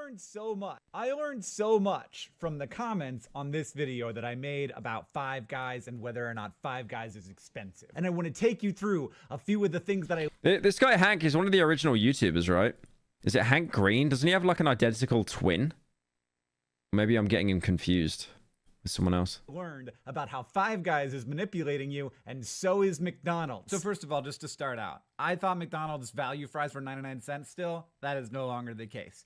learned so much. I learned so much from the comments on this video that I made about Five Guys and whether or not Five Guys is expensive. And I want to take you through a few of the things that I... This guy Hank is one of the original YouTubers, right? Is it Hank Green? Doesn't he have like an identical twin? Maybe I'm getting him confused with someone else. Learned about how Five Guys is manipulating you, and so is McDonald's. So first of all, just to start out, I thought McDonald's value fries were 99 cents still. That is no longer the case.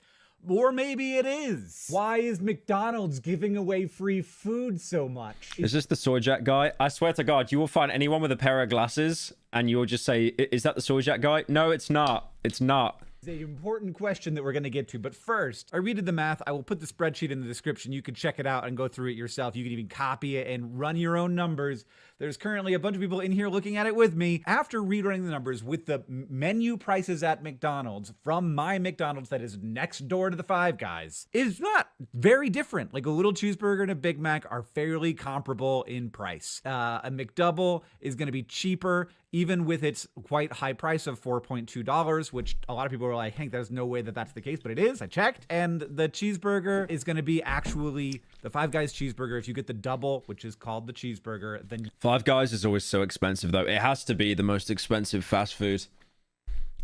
Or maybe it is. Why is McDonald's giving away free food so much? Is this the Soy Jack guy? I swear to God, you will find anyone with a pair of glasses and you'll just say, is that the Soy Jack guy? No, it's not. It's not. It's an important question that we're going to get to, but first, I redid the math. I will put the spreadsheet in the description. You can check it out and go through it yourself. You can even copy it and run your own numbers. There's currently a bunch of people in here looking at it with me. After rerunning the numbers with the menu prices at McDonald's from my McDonald's that is next door to the Five Guys, is not very different. Like a little cheeseburger and a Big Mac are fairly comparable in price. A McDouble is going to be cheaper, even with its quite high price of $4.2, which a lot of people are like, Hank, there's no way that that's the case, but it is. I checked. And the cheeseburger is going to be actually the Five Guys cheeseburger. If you get the double, which is called the cheeseburger, then... Five Guys is always so expensive, though. It has to be the most expensive fast food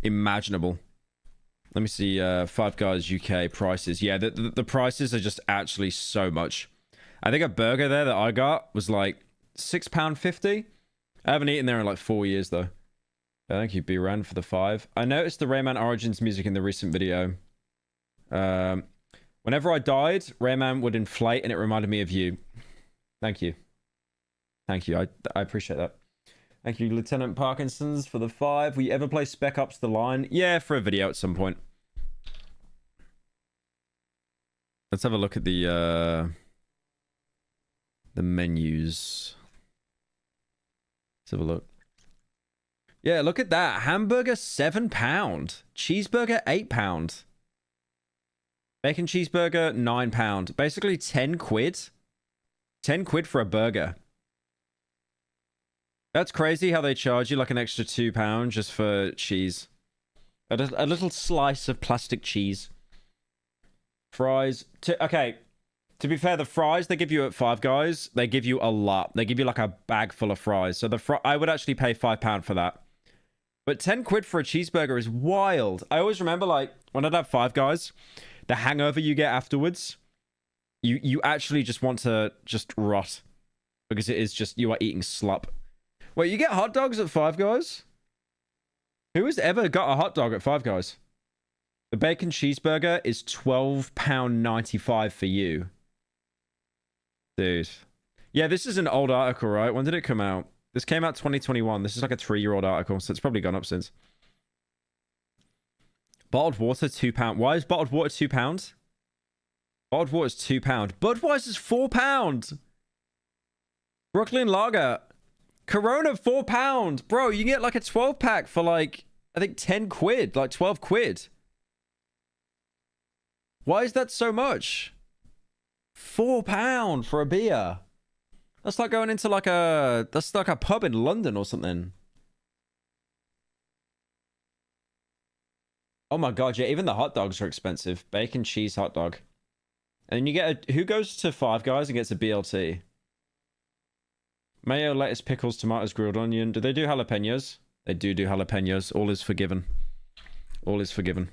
imaginable. Let me see Five Guys UK prices. Yeah, the prices are just actually so much. I think a burger there that I got was like £6.50. I haven't eaten there in like 4 years, though. Thank you, B-Ran, for the 5. I noticed the Rayman Origins music in the recent video. Whenever I died, Rayman would inflate and it reminded me of you. Thank you. Thank you. I appreciate that. Thank you, Lieutenant Parkinson's, for the 5. Will you ever play Spec Ops The Line? Yeah, for a video at some point. Let's have a look at the menus. Let's have a look. Yeah, look at that. Hamburger, £7. Cheeseburger, £8. Bacon cheeseburger, £9. Basically 10 quid. 10 quid for a burger. That's crazy how they charge you like an extra £2 just for cheese. A little slice of plastic cheese. Fries. Okay. To be fair, the fries they give you at Five Guys, they give you a lot. They give you like a bag full of fries. So I would actually pay £5 for that. But 10 quid for a cheeseburger is wild. I always remember, like, when I'd have Five Guys, the hangover you get afterwards, you actually just want to just rot. Because it is just, you are eating slop. Wait, you get hot dogs at Five Guys? Who has ever got a hot dog at Five Guys? The bacon cheeseburger is £12.95 for you. Dude. Yeah, this is an old article, right? When did it come out? This came out 2021. This is like a 3-year-old article, so it's probably gone up since. Bottled water, £2. Why is bottled water £2? Bottled water is £2. Budweiser's £4. Brooklyn Lager. Corona, £4. Bro, you can get like a 12-pack for like, I think 10 quid. Like 12 quid. Why is that so much? £4 for a beer. That's like going into like a... That's like a pub in London or something. Oh my god, yeah. Even the hot dogs are expensive. Bacon, cheese, hot dog. And then you get a... Who goes to Five Guys and gets a BLT? Mayo, lettuce, pickles, tomatoes, grilled onion. Do they do jalapenos? They do jalapenos. All is forgiven. All is forgiven.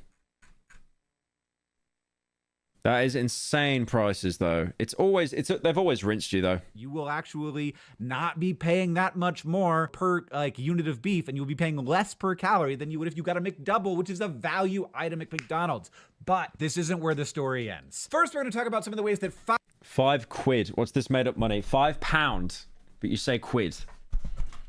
That is insane prices, though. They've always rinsed you, though. You will actually not be paying that much more per like unit of beef, and you'll be paying less per calorie than you would if you got a McDouble, which is a value item at McDonald's. But this isn't where the story ends. First, we're going to talk about some of the ways that 5 quid. What's this made up money? £5. But you say quid.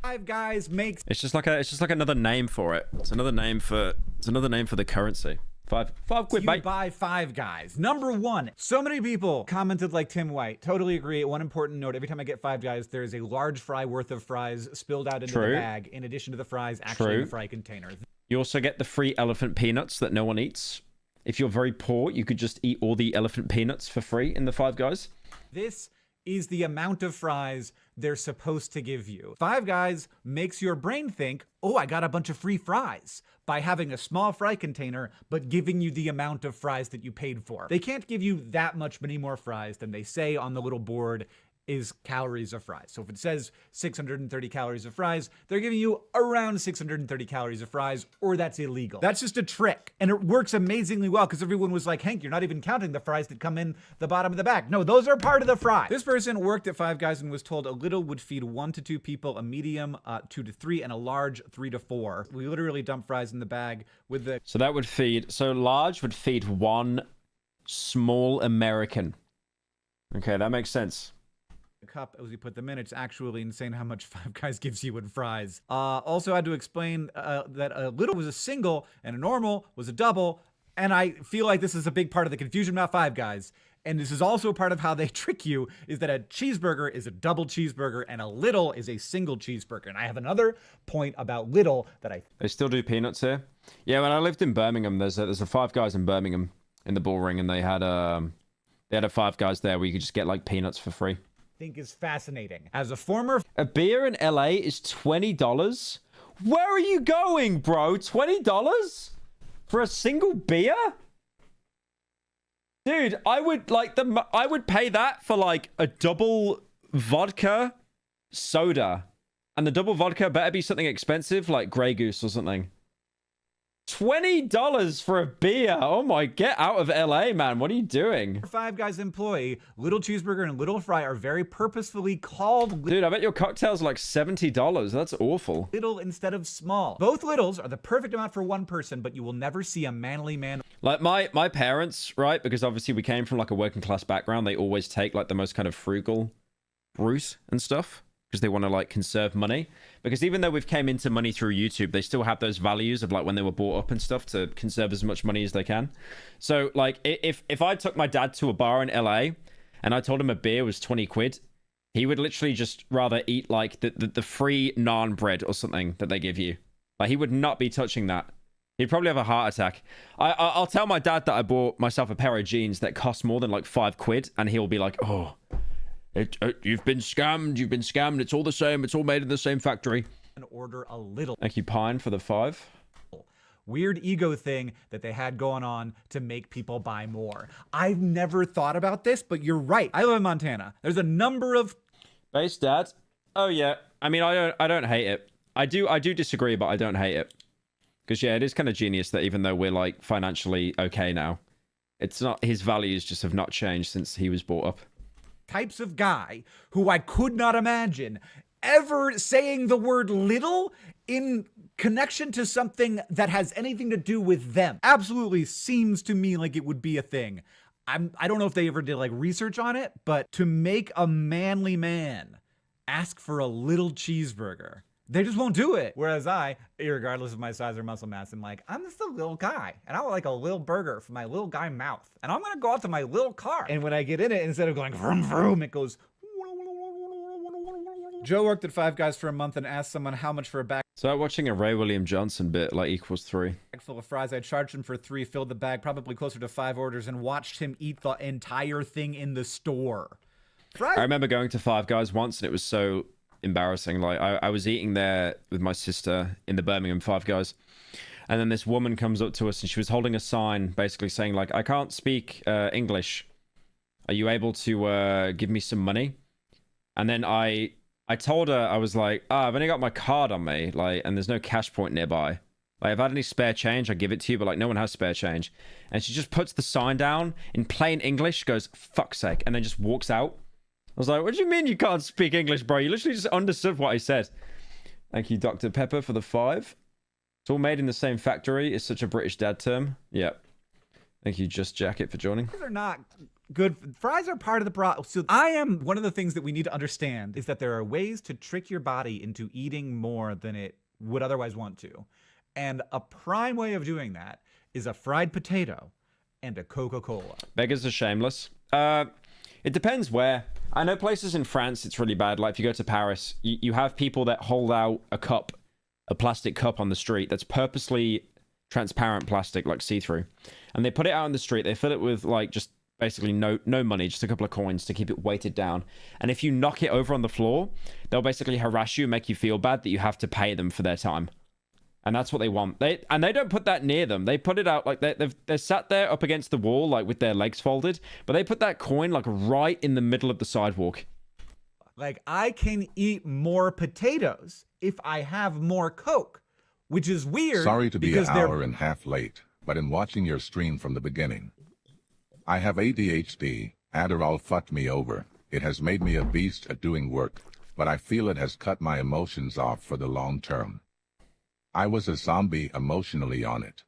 Five Guys makes... It's just like another name for it. It's another name for the currency. Five quid, mate. You buy Five Guys. Number 1. So many people commented like Tim White. Totally agree. One important note. Every time I get Five Guys, there is a large fry worth of fries spilled out into the bag in addition to the fries actually in the fry container. You also get the free elephant peanuts that no one eats. If you're very poor, you could just eat all the elephant peanuts for free in the Five Guys. This is the amount of fries they're supposed to give you. Five Guys makes your brain think, oh, I got a bunch of free fries by having a small fry container, but giving you the amount of fries that you paid for. They can't give you that much many more fries than they say on the little board is calories of fries. So if it says 630 calories of fries, they're giving you around 630 calories of fries, or that's illegal. That's just a trick. And it works amazingly well because everyone was like, Hank, you're not even counting the fries that come in the bottom of the bag. No, those are part of the fry. This person worked at Five Guys and was told a little would feed 1 to 2 people, a medium 2 to 3, and a large 3 to 4. We literally dump fries in the bag with the... So that would feed... So large would feed 1 small American. Okay, that makes sense. Cup as we put them in. It's actually insane how much Five Guys gives you in fries. Also had to explain that a little was a single and a normal was a double, and I feel like this is a big part of the confusion about Five Guys. And this is also part of how they trick you, is that a cheeseburger is a double cheeseburger and a little is a single cheeseburger. And I have another point about little that They still do peanuts here? Yeah, when I lived in Birmingham, there's a Five Guys in Birmingham in the Bull Ring, and they had a Five Guys there where you could just get like peanuts for free. Think is fascinating. As a former... A beer in LA is $20? Where are you going, bro? $20? For a single beer? Dude, I would pay that for like a double vodka soda. And the double vodka better be something expensive like Grey Goose or something. $20 for a beer. Oh my, get out of LA, man. What are you doing? Five Guys employee, Little Cheeseburger and Little Fry are very purposefully called Dude, I bet your cocktail's like $70. That's awful. little instead of small. Both littles are the perfect amount for one person, but you will never see a manly man. Like my parents, right? Because obviously we came from like a working class background. They always take like the most kind of frugal route and stuff, because they want to like conserve money. Because even though we've came into money through YouTube, they still have those values of like when they were brought up and stuff to conserve as much money as they can. So like if I took my dad to a bar in LA and I told him a beer was 20 quid, he would literally just rather eat like the free naan bread or something that they give you. Like he would not be touching that. He'd probably have a heart attack. I'll tell my dad that I bought myself a pair of jeans that cost more than like 5 quid, and he'll be like, oh, you've been scammed, it's all the same, it's all made in the same factory. And order a little. Thank you, Pine, for the 5. Weird ego thing that they had going on to make people buy more. I've never thought about this, but you're right. I live in Montana. There's a number of... Base dad? Oh yeah. I mean, I don't hate it. I do disagree, but I don't hate it. Because yeah, it is kind of genius that even though we're like financially okay now, it's not, his values just have not changed since he was brought up. Types of guy who I could not imagine ever saying the word little in connection to something that has anything to do with them. Absolutely seems to me like it would be a thing. I don't know if they ever did like research on it, but to make a manly man ask for a little cheeseburger, they just won't do it. Whereas I, regardless of my size or muscle mass, I'm like, I'm just a little guy, and I would like a little burger for my little guy mouth, and I'm gonna go out to my little car. And when I get in it, instead of going vroom vroom, it goes. Joe worked at Five Guys for a month and asked someone how much for a bag So watching a Ray William Johnson bit like equals 3. full of fries. I charged him for 3, filled the bag, probably closer to 5 orders, and watched him eat the entire thing in the store. Fries. I remember going to Five Guys once and it was so embarrassing. Like I was eating there with my sister in the Birmingham Five Guys, and then this woman comes up to us and she was holding a sign basically saying like, I can't speak English, are you able to give me some money? And then I told her, I was like, I've only got my card on me, like, and there's no cash point nearby. Like, if I had any spare change, I'd give it to you, but like no one has spare change. And she just puts the sign down in plain English, goes, fuck's sake, and then just walks out. I was like, what do you mean you can't speak English, bro? You literally just understood what I said. Thank you, Dr. Pepper, for the 5. It's all made in the same factory. It's such a British dad term. Yeah. Thank you, Just Jacket, for joining. They're not good. Fries are part of the problem. So one of the things that we need to understand is that there are ways to trick your body into eating more than it would otherwise want to. And a prime way of doing that is a fried potato and a Coca-Cola. Beggars are shameless. It depends where. I know places in France, it's really bad. Like if you go to Paris, you have people that hold out a plastic cup on the street that's purposely transparent plastic, like see-through. And they put it out on the street. They fill it with like just basically no money, just a couple of coins to keep it weighted down. And if you knock it over on the floor, they'll basically harass you, make you feel bad that you have to pay them for their time. And that's what they want. They don't put that near them. They put it out like they're sat there up against the wall, like with their legs folded. But they put that coin like right in the middle of the sidewalk. Like, I can eat more potatoes if I have more Coke, which is weird. Sorry to be an hour and a half late, but in watching your stream from the beginning, I have ADHD. Adderall fucked me over. It has made me a beast at doing work, but I feel it has cut my emotions off for the long term. I was a zombie emotionally on it.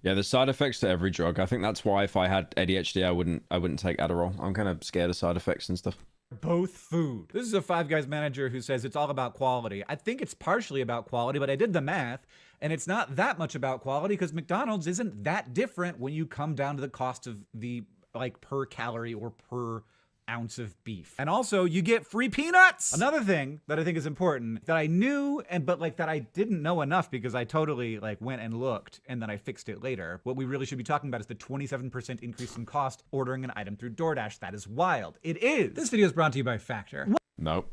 Yeah, there's side effects to every drug. I think that's why if I had ADHD, I wouldn't take Adderall. I'm kind of scared of side effects and stuff. Both food. This is a Five Guys manager who says it's all about quality. I think it's partially about quality, but I did the math, and it's not that much about quality because McDonald's isn't that different when you come down to the cost of the, like, per calorie or per ounce of beef. And also, you get free peanuts! Another thing that I think is important that I knew, but like that I didn't know enough because I totally like went and looked and then I fixed it later. What we really should be talking about is the 27% increase in cost ordering an item through DoorDash. That is wild. It is. This video is brought to you by Factor. Nope.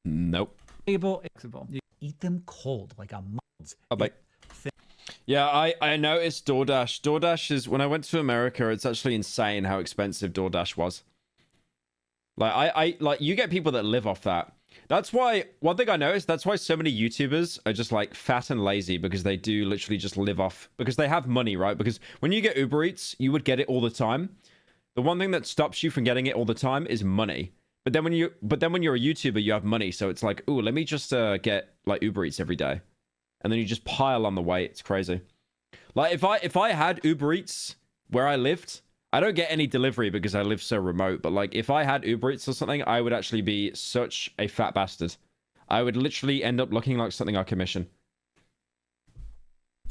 You eat them cold like a mods. Oh, bye. Yeah, I noticed DoorDash. DoorDash is, when I went to America, it's actually insane how expensive DoorDash was. Like, I like, you get people that live off that. That's why, one thing I noticed, that's why so many YouTubers are just like fat and lazy, because they do literally just live off, because they have money, right? Because when you get Uber Eats, you would get it all the time. The one thing that stops you from getting it all the time is money. But then when you're a YouTuber, you have money. So it's like, ooh, let me just get like Uber Eats every day. And then you just pile on the weight. It's crazy. Like if I had Uber Eats where I lived, I don't get any delivery because I live so remote, but like if I had Uber Eats or something, I would actually be such a fat bastard. I would literally end up looking like something I commission.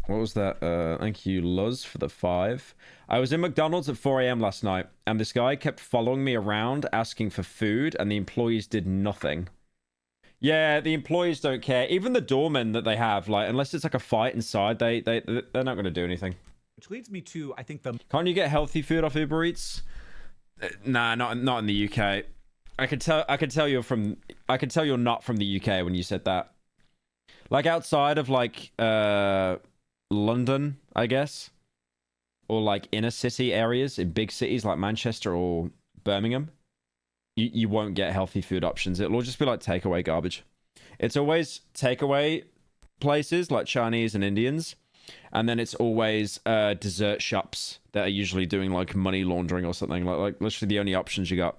What was that? Thank you, Luz, for the 5. I was in McDonald's at 4 a.m. last night, and this guy kept following me around asking for food, and the employees did nothing. Yeah, the employees don't care. Even the doormen that they have, like, unless it's like a fight inside, they're not going to do anything. Which leads me to, I think the... Can't you get healthy food off Uber Eats? Nah, not in the UK. I could tell you're not from the UK when you said that. Like outside of like London, I guess, or like inner city areas in big cities like Manchester or Birmingham, you won't get healthy food options. It'll all just be like takeaway garbage. It's always takeaway places like Chinese and Indians. And then it's always dessert shops that are usually doing like money laundering or something. Like literally the only options you got.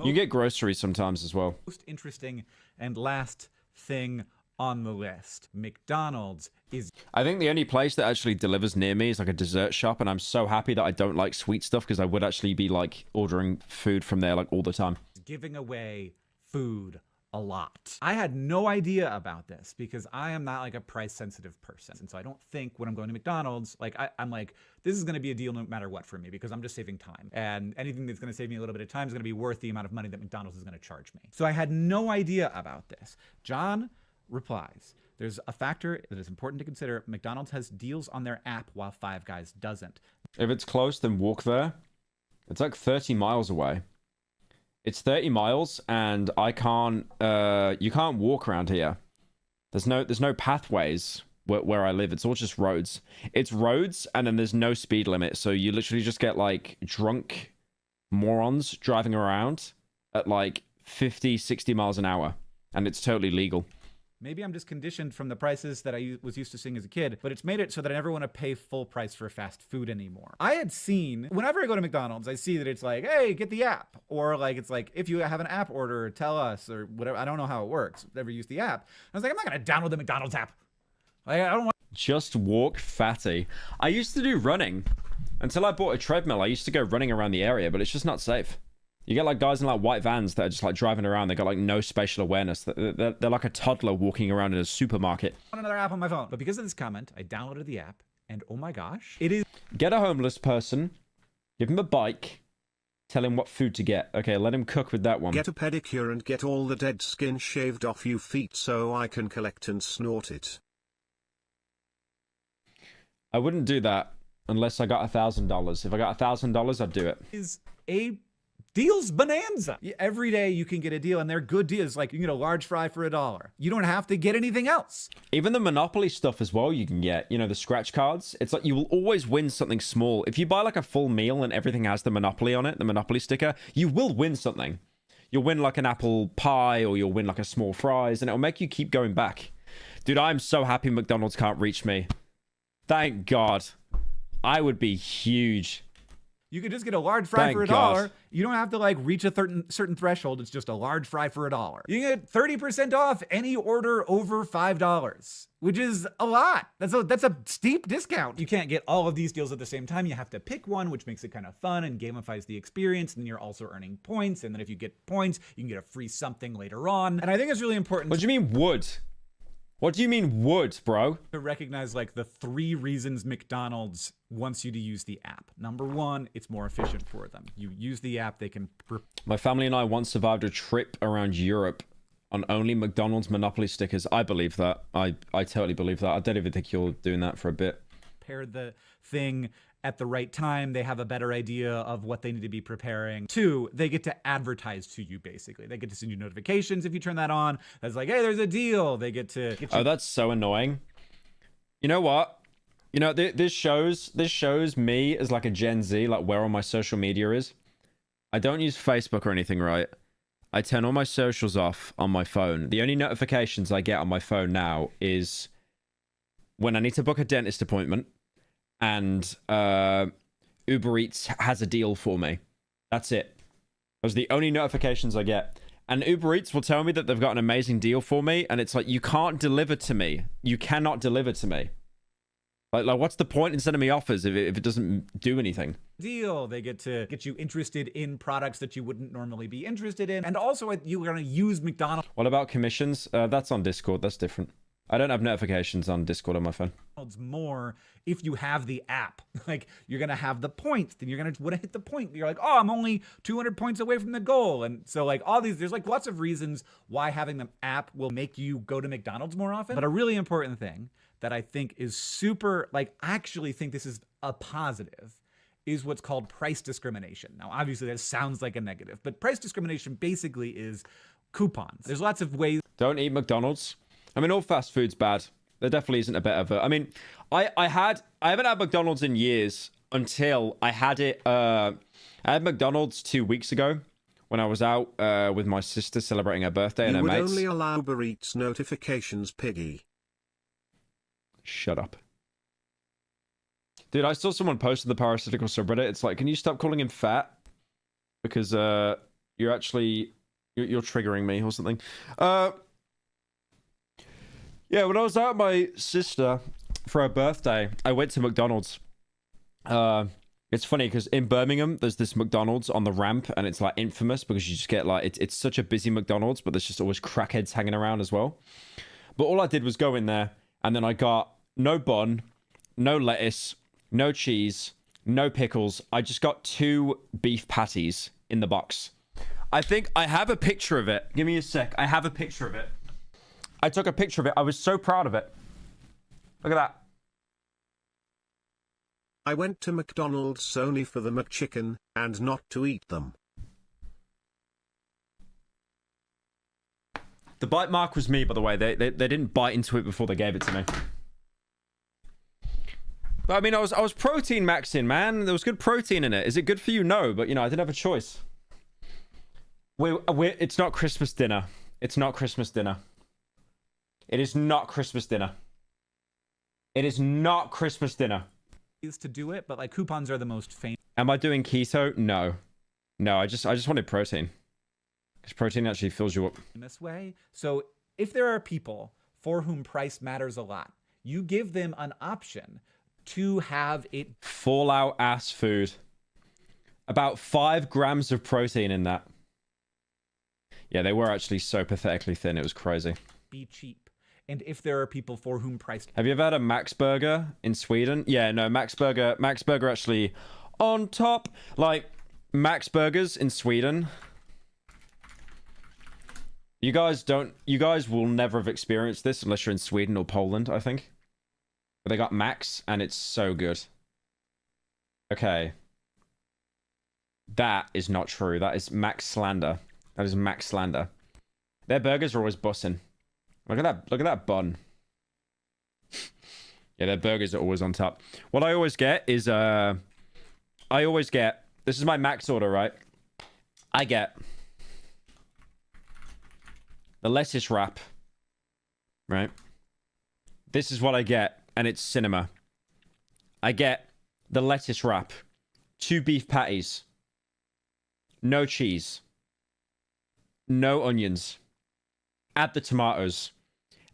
You get groceries sometimes as well. Most interesting and last thing on the list. McDonald's is... I think the only place that actually delivers near me is like a dessert shop. And I'm so happy that I don't like sweet stuff because I would actually be like ordering food from there like all the time. Giving away food a lot. I had no idea about this because I am not like a price sensitive person. And so I don't think when I'm going to McDonald's, like I'm like, this is going to be a deal no matter what for me because I'm just saving time. And anything that's going to save me a little bit of time is going to be worth the amount of money that McDonald's is going to charge me. So I had no idea about this. John replies, there's a factor that is important to consider. McDonald's has deals on their app while Five Guys doesn't. If it's close, then walk there. It's like 30 miles away. It's 30 miles, and I can't. You can't walk around here. There's no pathways where I live. It's all just roads. It's roads, and then there's no speed limit. So you literally just get like drunk morons driving around at like 50, 60 miles an hour, and it's totally legal. Maybe I'm just conditioned from the prices that I was used to seeing as a kid, but it's made it so that I never want to pay full price for fast food anymore. I had seen, whenever I go to McDonald's, I see that it's like, hey, get the app. Or like, it's like, if you have an app order, tell us, or whatever. I don't know how it works. I've never used the app. I was like, I'm not going to download the McDonald's app. Like, I don't want... Just walk, fatty. I used to do running. Until I bought a treadmill, I used to go running around the area, but it's just not safe. You get like guys in like white vans that are just like driving around. They got like no spatial awareness. They're like a toddler walking around in a supermarket. Another app on my phone. But because of this comment, I downloaded the app and oh my gosh, it is... Get a homeless person, give him a bike, tell him what food to get. Okay, let him cook with that one. Get a pedicure and get all the dead skin shaved off you feet so I can collect and snort it. I wouldn't do that. unless I got $1,000. If I got $1,000, I'd do it. Is a deals bonanza. Every day you can get a deal, and they're good deals. Like you can get a large fry for $1. You don't have to get anything else. Even the Monopoly stuff as well you can get. You know, the scratch cards. It's like you will always win something small. If you buy like a full meal and everything has the Monopoly on it, the Monopoly sticker, you will win something. You'll win like an apple pie, or you'll win like a small fries, and it'll make you keep going back. Dude, I'm so happy McDonald's can't reach me. Thank God. I would be huge. You could just get a large fry for $1. God. You don't have to like reach a certain threshold. It's just a large fry for $1. You can get 30% off any order over $5, which is a lot. That's a steep discount. You can't get all of these deals at the same time. You have to pick one, which makes it kind of fun and gamifies the experience. And you're also earning points. And then if you get points, you can get a free something later on. And I think it's really important. What do you mean would? What do you mean would, bro? To recognize like the 3 reasons McDonald's wants you to use the app. Number 1, it's more efficient for them. You use the app, they can... My family and I once survived a trip around Europe on only McDonald's Monopoly stickers. I believe that. I totally believe that. I don't even think you're doing that for a bit. Prepare the thing at the right time. They have a better idea of what they need to be preparing. 2, they get to advertise to you, basically. They get to send you notifications if you turn that on. That's like, hey, there's a deal. They get to... Oh, that's so annoying. You know what? You know, this shows me as like a Gen Z, like where all my social media is. I don't use Facebook or anything, right? I turn all my socials off on my phone. The only notifications I get on my phone now is when I need to book a dentist appointment, and Uber Eats has a deal for me. That's it. Those are the only notifications I get. And Uber Eats will tell me that they've got an amazing deal for me, and it's like, you can't deliver to me. You cannot deliver to me. Like what's the point in sending me offers if it doesn't do anything? Deal. They get to get you interested in products that you wouldn't normally be interested in. And also, you're going to use McDonald's. What about commissions? That's on Discord. That's different. I don't have notifications on Discord on my phone. More if you have the app. Like, you're going to have the points, then you're going to want to hit the point. You're like, oh, I'm only 200 points away from the goal. And so like all these, there's like lots of reasons why having the app will make you go to McDonald's more often. But a really important thing that I think is super, like, I actually think this is a positive, is what's called price discrimination. Now, obviously that sounds like a negative, but price discrimination basically is coupons. There's lots of ways. Don't eat McDonald's. I mean, all fast food's bad. There definitely isn't a better. I mean, I haven't had McDonald's in years until I had it. I had McDonald's 2 weeks ago when I was out with my sister celebrating her birthday and her mates. You would only allow Uber Eats notifications, piggy. Shut up. Dude, I saw someone posted the Pyrocynical subreddit. It's like, can you stop calling him fat? Because you're actually you're triggering me or something. Yeah, when I was out with my sister for her birthday, I went to McDonald's. It's funny because in Birmingham, there's this McDonald's on the ramp, and it's like infamous because you just get like, it's such a busy McDonald's, but there's just always crackheads hanging around as well. But all I did was go in there, and then I got no bun, no lettuce, no cheese, no pickles. I just got 2 beef patties in the box. I think I have a picture of it. Give me a sec. I have a picture of it. I took a picture of it. I was so proud of it. Look at that. I went to McDonald's only for the McChicken, and not to eat them. The bite mark was me, by the way. They didn't bite into it before they gave it to me. But I mean, I was protein maxing, man. There was good protein in it. Is it good for you? No, but you know, I didn't have a choice. It's not Christmas dinner. It's not Christmas dinner. It is not Christmas dinner. It is not Christmas dinner. Is to do it, but like coupons are the most famous. Am I doing keto? No. No, I just wanted protein. Because protein actually fills you up. In this way. So if there are people for whom price matters a lot, you give them an option to have it. Fallout ass food. About 5 grams of protein in that. Yeah, they were actually so pathetically thin. It was crazy. Be cheap. And if there are people for whom price... Have you ever had a Max Burger in Sweden? Yeah, no, Max Burger actually on top. Like, Max Burgers in Sweden. You guys will never have experienced this unless you're in Sweden or Poland, I think. But they got Max, and it's so good. Okay. That is not true. That is max slander. That is max slander. Their burgers are always bussing. Look at that. Look at that bun. Yeah, their burgers are always on top. What I always get is, this is my max order, right? I get the lettuce wrap, right? This is what I get, and it's cinema. I get the lettuce wrap, 2 beef patties, no cheese, no onions, add the tomatoes,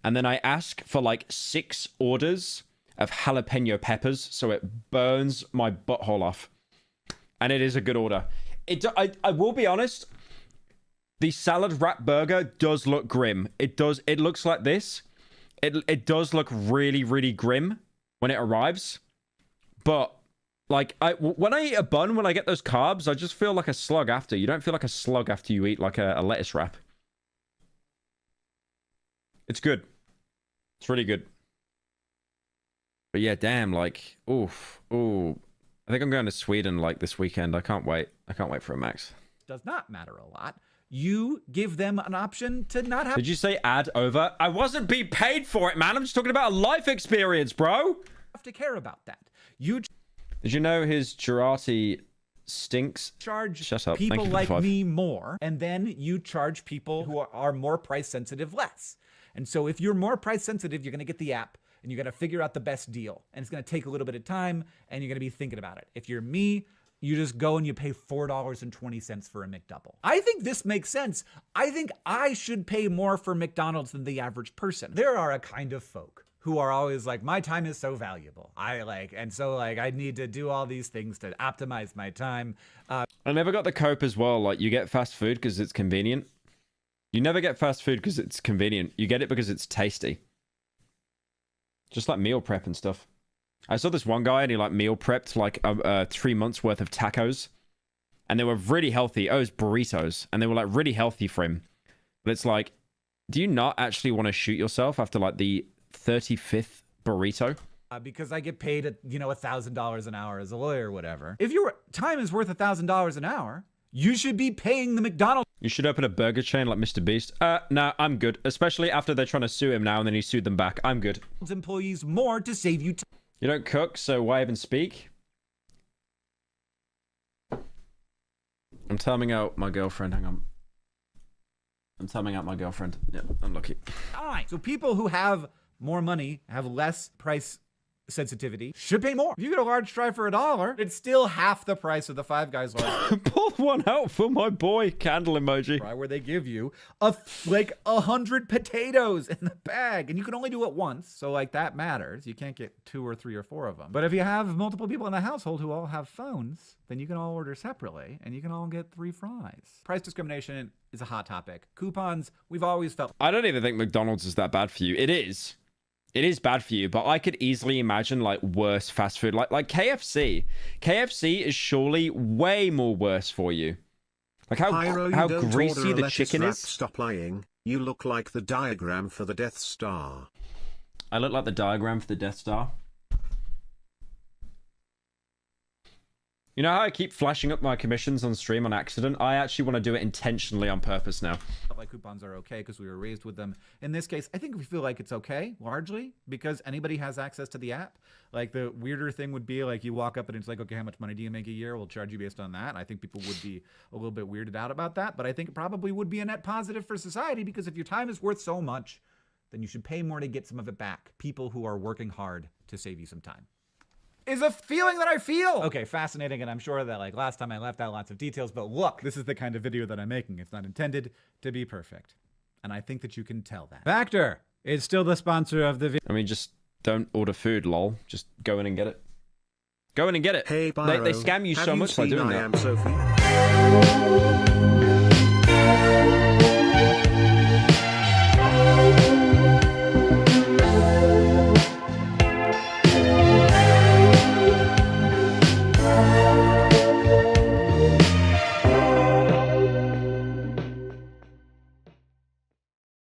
and then I ask for like 6 orders of jalapeno peppers so it burns my butthole off. And it is a good order. I will be honest, the salad wrap burger does look grim. It looks like this. It does look really, really grim when it arrives. But like when I eat a bun, when I get those carbs, I just feel like a slug after. You don't feel like a slug after you eat like a lettuce wrap. It's good. It's really good. But yeah, damn, like, oof, ooh. I think I'm going to Sweden like this weekend. I can't wait. I can't wait for a max. Does not matter a lot. You give them an option to not have Did you say ad over? I wasn't being paid for it, man. I'm just talking about a life experience, bro. to care about that. You Did you know his Girardi stinks? charge Shut up. people Thank you for like the 5. me more, and then you charge people who are more price sensitive less. And so if you're more price sensitive, you're going to get the app and you got to figure out the best deal. And it's going to take a little bit of time and you're going to be thinking about it. If you're me, you just go and you pay $4.20 for a McDouble. I think this makes sense. I think I should pay more for McDonald's than the average person. There are a kind of folk who are always like, my time is so valuable. I need to do all these things to optimize my time. I never got the cope as well. Like, you get fast food because it's convenient. You never get fast food because it's convenient. You get it because it's tasty. Just like meal prep and stuff. I saw this one guy and he like meal prepped like 3 months worth of tacos. And they were really healthy. Oh, it was burritos. And they were like really healthy for him. But it's like, do you not actually want to shoot yourself after like the 35th burrito? Because I get paid at, $1,000 an hour as a lawyer or whatever. If your time is worth $1,000 an hour, you should be paying the McDonald's You should open a burger chain like Mr. Beast. No, I'm good. Especially after they're trying to sue him now and then he sued them back. I'm good. employees more to save you time. You don't cook, so why even speak? I'm timing out my girlfriend. Hang on. I'm timing out my girlfriend. Yeah, unlucky. So people who have more money, have less price sensitivity, should pay more. If you get a large fry for $1, it's still half the price of the Five Guys large Pull one out for my boy. Candle emoji. fry, where they give you 100 potatoes in the bag, and you can only do it once. So that matters. You can't get 2 or 3 or 4 of them. But if you have multiple people in the household who all have phones, then you can all order separately, and you can all get 3 fries. Price discrimination is a hot topic. Coupons, we've always felt I don't even think McDonald's is that bad for you. It is. It is bad for you, but I could easily imagine worse fast food, like KFC. KFC is surely way more worse for you. Like how don't greasy order a the lettuce chicken wrap. is. Stop lying. You look like the diagram for the Death Star. I look like the diagram for the Death Star. You know how I keep flashing up my commissions on stream on accident? I actually want to do it intentionally on purpose now. like coupons are okay because we were raised with them. In this case, I think we feel like it's okay, largely, because anybody has access to the app. Like, the weirder thing would be, you walk up and it's like, okay, how much money do you make a year? We'll charge you based on that. I think people would be a little bit weirded out about that, but I think it probably would be a net positive for society, because if your time is worth so much, then you should pay more to get some of it back. People who are working hard to save you some time. Is a feeling that I feel. Okay, fascinating, and I'm sure that last time I left out lots of details, but look, this is the kind of video that I'm making. It's not intended to be perfect, and I think that you can tell that. Factor is still the sponsor of the video. I mean, just don't order food, lol. Just go in and get it. Go in and get it. Hey, Pyro, they scam you so much by doing I that. Am Sophie?